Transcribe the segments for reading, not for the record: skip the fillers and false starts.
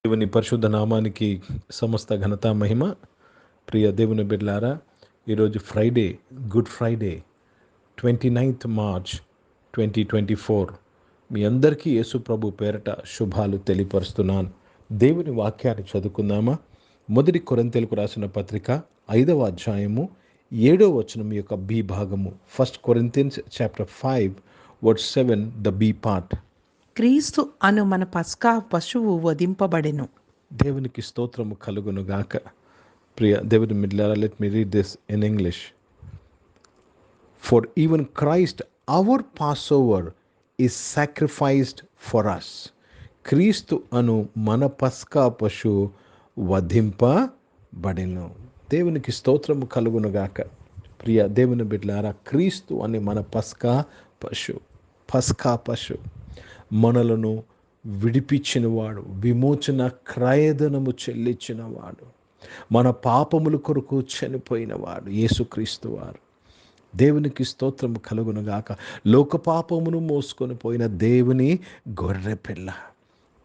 దేవుని పరిశుద్ధ నామానికి సమస్త ఘనత మహిమ. ప్రియ దేవుని బిడ్డలారా, ఈరోజు Friday, good Friday, 29th March 2024. మీ అందరికీ యేసు ప్రభు పేరట శుభాలు తెలియపరుస్తున్నాను. దేవుని వాక్యాన్ని చదువుకుందామా? మొదటి కొరింథీయులకు రాసిన పత్రిక 5వ అధ్యాయము 7వ వచనం యొక్క బి భాగము. 1 Corinthians chapter 5 verse 7, the B part. క్రీస్తు అను మన పస్కా పశువు వధింపబడెను. దేవునికి స్తోత్రము కలుగును గాక. ప్రియ దేవుని మిడ్లారా, let me read this in English. For even Christ our passover is sacrificed for us. క్రీస్తు అను మన పస్కా పశువు వధింపబడెను. దేవునికి స్తోత్రము కలుగును గాక. ప్రియ దేవుని బిడ్డలారా, క్రీస్తు అని మన పస్కా పశువు మనలను విడిపించినవాడు, విమోచన క్రయధనము చెల్లించినవాడు, మన పాపముల కొరకు చనిపోయినవాడు యేసుక్రీస్తు వారు. దేవునికి స్తోత్రము కలుగునుగాక. లోక పాపమును మోసుకొని పోయిన దేవుని గొర్రె పిల్ల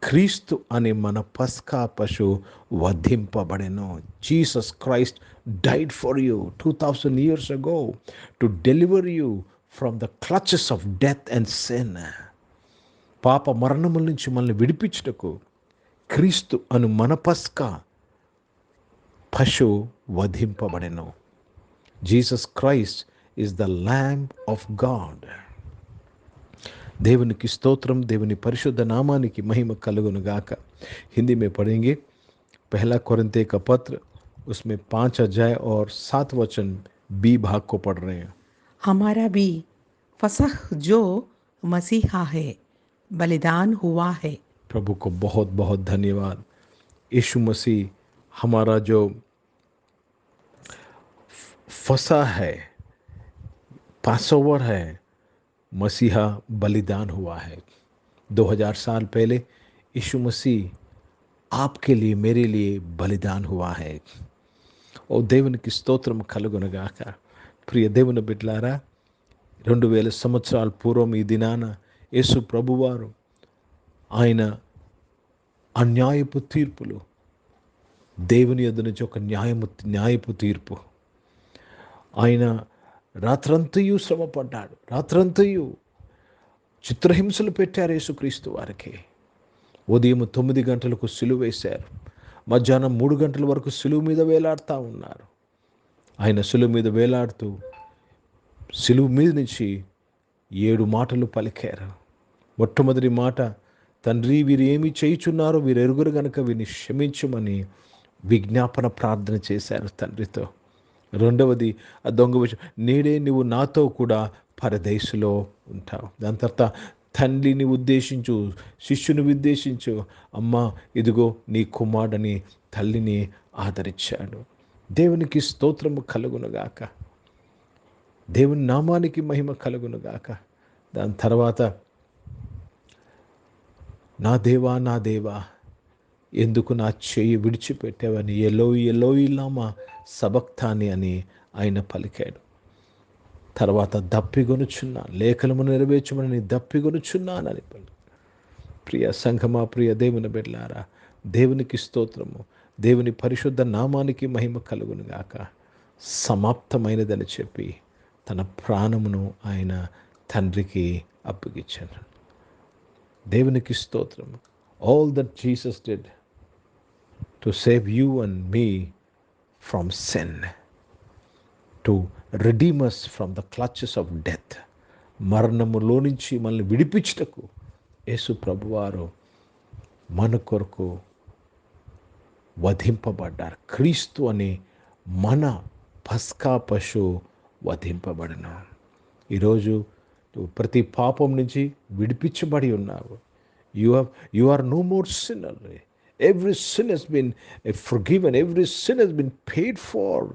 క్రీస్తు అనే మన పస్కా పశువు వధింపబడెను. Jesus Christ died for you 2000 years ago to deliver you from the clutches of death and sin. పాప మరణముల నుంచి మనల్ని విడిపించుటకు క్రీస్తు అను మన పస్కా పశువు వధింపబడెను. Jesus Christ is the lamb of God. దేవునికి స్తోత్రం. దేవుని పరిశుద్ధ నామానికి మహిమ కలుగును గాక. हिंदी में पढ़ेंगे. पहला कोरिन्थियों का पत्र, उसमें 5 अध्याय और 7 वचन बी भाग को पढ़ रहे हैं. हमारा भी फसह जो मसीहा है बलिदान हुआ है. प्रभु को बहुत बहुत धन्यवाद. यीशु मसीह हमारा जो फसा है, पासओवर है, मसीहा बलिदान हुआ है. 2000 साल पहले यीशु मसीह आपके लिए, मेरे लिए बलिदान हुआ है. और దేవునికి స్తోత్రం కలుగునుగాక. ప్రియ దేవుని బిడ్డలారా, 2000 సంవత్సరాల పూర్వం ఈ దినాన యేసు ప్రభువారు ఆయన అన్యాయపు తీర్పులు, దేవుని యొద్ద నుంచి ఒక న్యాయపు తీర్పు, ఆయన రాత్రంతయు శ్రమపడ్డాడు, రాత్రంతయు చిత్రహింసలు పెట్టారు యేసుక్రీస్తు వారికి. ఉదయం 9 గంటలకు సిలువ వేశారు, మధ్యాహ్నం 3 గంటల వరకు సిలువ మీద వేలాడుతూ ఉన్నారు. ఆయన సిలువ మీద వేలాడుతూ సిలువ మీద నుంచి 7 మాటలు పలికారు. మొట్టమొదటి మాట, తండ్రి వీరు ఏమి చేయుచున్నారో వీరు ఎరుగురు గనుక వీరిని క్షమించమని విజ్ఞాపన ప్రార్థన చేశారు తండ్రితో. రెండవది, ఆ దొంగ విషయం, నేడే నువ్వు నాతో కూడా పరదేశులో ఉంటావు. దాని తర్వాత తండ్రిని ఉద్దేశించు, శిష్యుని ఉద్దేశించు, అమ్మా ఇదిగో నీ కుమారుడని తల్లిని ఆదరించాడు. దేవునికి స్తోత్రము కలుగునుగాక. దేవుని నామానికి మహిమ కలుగునుగాక. దాని తర్వాత, నా దేవా నా దేవా ఎందుకు నా చేయి విడిచిపెట్టావని, ఎలోయి ఎలోయి లామా సబక్తాని అని ఆయన పలికాడు. తర్వాత దప్పిగొనుచున్నా, లేఖనము నెరవేర్చమని దప్పిగొనుచున్నానని ప్రియ సంఘమా, ప్రియ దేవుని బిడ్డలారా, దేవునికి స్తోత్రము. దేవుని పరిశుద్ధ నామానికి మహిమ కలుగునుగాక. సమాప్తమైనదని చెప్పి తన ప్రాణమును ఆయన తండ్రికి అప్పగించాడు. దేవునికి స్తోత్రము. All that Jesus did to save you and me from sin, to redeem us from the clutches of death. మరణములో నుంచి మనల్ని విడిపించుటకు యేసు ప్రభువారు మన కొరకు వధింపబడ్డారు. క్రీస్తు అనే మన పస్కా పశువు వధింపబడను. ఈరోజు నువ్వు ప్రతి పాపం నుంచి విడిపించబడి ఉన్నావు. You are no more sinner. Every sin has been forgiven, every sin has been paid for.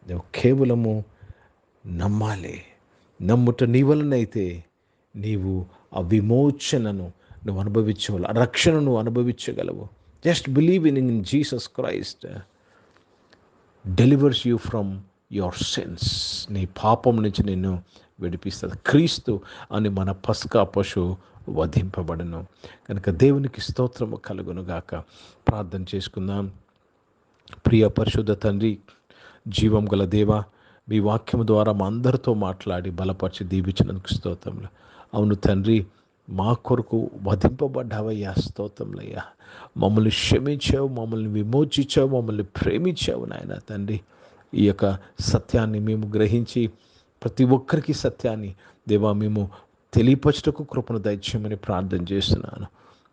నువ్వు కేవలము నమ్మాలి. నమ్ముట నీ వలనైతే నీవు ఆ విమోచనను నువ్వు అనుభవించగలవు, ఆ రక్షణను అనుభవించగలవు. Just believe in Jesus Christ delivers you from your sins. నీ పాపం నుంచి నిన్ను విడిపిస్తుంది. క్రీస్తు అని మన పస్కా పశువు వధింపబడను. కనుక దేవునికి స్తోత్రము కలుగునుగాక. ప్రార్థన చేసుకుందాం. ప్రియ పరిశుద్ధ తండ్రి, జీవం గల దేవ, మీ వాక్యము ద్వారా మా అందరితో మాట్లాడి బలపరిచి దీవించినందుకు స్తోత్రములు. అవును తండ్రి, మా కొరకు వధింపబడ్డావయ్యా, స్తోత్రములయ్యా. మమ్మల్ని క్షమించావు, మమ్మల్ని విమోచించావు, మమ్మల్ని ప్రేమించావు నాయన తండ్రి. ఈ యొక్క సత్యాన్ని మేము గ్రహించి ప్రతి ఒక్కరికి సత్యాన్ని దేవా మేము తెలియపరచుటకు కృపను దయచేయమని ప్రార్థన చేస్తున్నాను.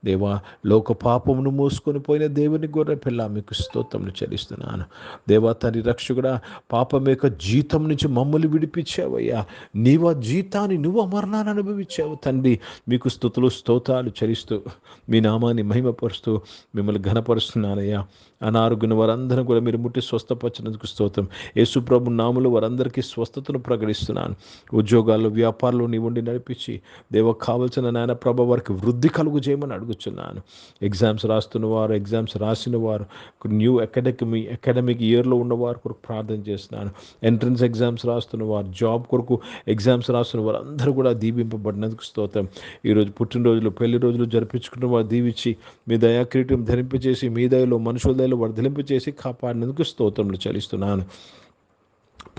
దేవా, లోక పాపమును మోసుకొని పోయిన దేవుని గొర్రె పిల్ల మీకు స్తోత్రములు చెల్లిస్తున్నాను. దేవా తండ్రి రక్షకుడా, పాపం యొక్క జీతం నుంచి మమ్మల్ని విడిపించావయ్యా. నీవు ఆ జీతాన్ని, నువ్వు మరణాన్ని అనుభవించావు తండ్రి. మీకు స్తుతులు స్తోత్రాలు చెల్లిస్తూ మీ నామాన్ని మహిమపరుస్తూ మిమ్మల్ని ఘనపరుస్తున్నానయ్యా. అనారోగ్యం వారందరూ కూడా మీరు ముట్టి స్వస్థపరిచినందుకు స్తోత్రం. యేసుప్రభు నామములో వారందరికీ స్వస్థతను ప్రకటిస్తున్నాను. ఉద్యోగాల్లో, వ్యాపారంలో నీ ఉండి నడిపించి దేవ కావలసిన నాయన ప్రభ వారికి వృద్ధి కలుగు చేయమని అడుగుతున్నాను. ఎగ్జామ్స్ రాస్తున్న వారు, ఎగ్జామ్స్ రాసిన వారు, న్యూ అకాడమిక్ ఇయర్లో ఉన్నవారు కొరకు ప్రార్థన చేస్తున్నాను. ఎంట్రన్స్ ఎగ్జామ్స్ రాస్తున్న వారు, జాబ్ కొరకు ఎగ్జామ్స్ రాస్తున్న వారు అందరూ కూడా దీవింపబడినందుకు స్తోత్రం. ఈరోజు పుట్టినరోజులు, పెళ్లి రోజులు జరిపించుకున్న వారు దీవించి మీ దయా కిరీటం ధరింపజేసి మీ దయలో, మనుషుల దయలో వర్ధలింపజేసి కాపాడినందుకు స్తోత్రములు చెల్లిస్తున్నాను.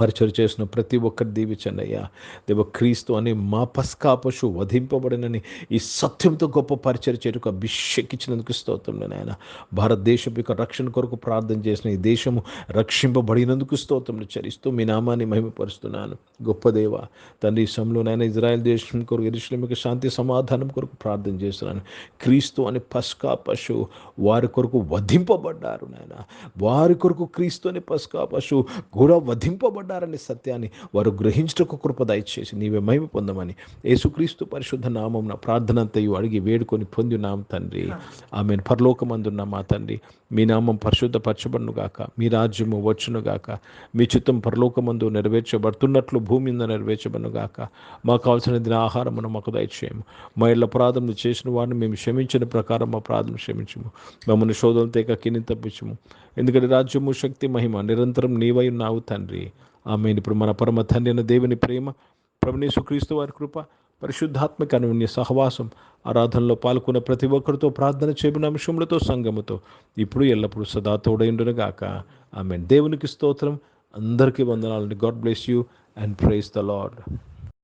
పరిచయం చేసిన ప్రతి ఒక్కరు దీవించండి అయ్యా. దేవ, క్రీస్తు అనే మా పస్కా పశువు వధింపబడినని ఈ సత్యంతో గొప్ప పరిచయం చేయటకు అభిషేకించినందుకు స్తోత్రంలో నాయన. భారతదేశం యొక్క రక్షణ కొరకు ప్రార్థన చేసిన ఈ దేశము రక్షింపబడినందుకు స్తోత్రములు చెల్లిస్తూ మీ నామాన్ని మహిమపరుస్తున్నాను. గొప్ప దేవ తండ్రి, ఈ సమయంలో నాయన ఇజ్రాయెల్ దేశం కొరకు, యెరూషలేము యొక్క శాంతి సమాధానం కొరకు ప్రార్థన చేస్తున్నాను. క్రీస్తు అనే పస్కా పశువు వారి కొరకు వధింపబడ్డారు నాయన. వారి కొరకు క్రీస్తు అనే పస్కా పశువు కూడా వధింపబడ్డారనే సత్యాన్ని వారు గ్రహించటకు కృప దయచేసి నీవే మహిమ పొందమని యేసుక్రీస్తు పరిశుద్ధ నామమున ప్రార్థన అంతయు అడిగి వేడుకొని పొంది ఉన్నాం తండ్రి. ఆమేన్. పరలోకమందున్న మా తండ్రి, మీ నామం పరిశుద్ధపరచబడును గాక, మీ రాజ్యము వచ్చును గాక, మీ చిత్తం పరలోకమందు నెరవేర్చబడుతున్నట్లు భూమి మీద నెరవేర్చబడును గాక. మాకు కావాల్సిన దిన ఆహారమును మాకు దయచేయము. మా ఇళ్ళ అపరాధములు చేసిన వారిని మేము క్షమించిన ప్రకారం మా అపరాధం క్షమించము. మమ్మల్ని శోధన తేక కిని తప్పించము. ఎందుకంటే రాజ్యము, శక్తి, మహిమ నిరంతరం నీవై ఉన్నావు తండ్రి. ఆమేన్. ఇప్పుడు మన పరమ తండ్రి అయిన దేవుని ప్రేమ, ప్రభువైన యేసుక్రీస్తు వారి కృప, పరిశుద్ధాత్మక అన్యోన్య సహవాసం, ఆరాధనలో పాల్గొన్న ప్రతి ఒక్కరితో, ప్రార్థన చేయబడిన అంశములతో, సంఘముతో ఇప్పుడు ఎల్లప్పుడూ సదా తోడైండును గాక. ఆమేన్. దేవునికి స్తోత్రం. అందరికీ వందనాలండి. God bless you and praise the lord.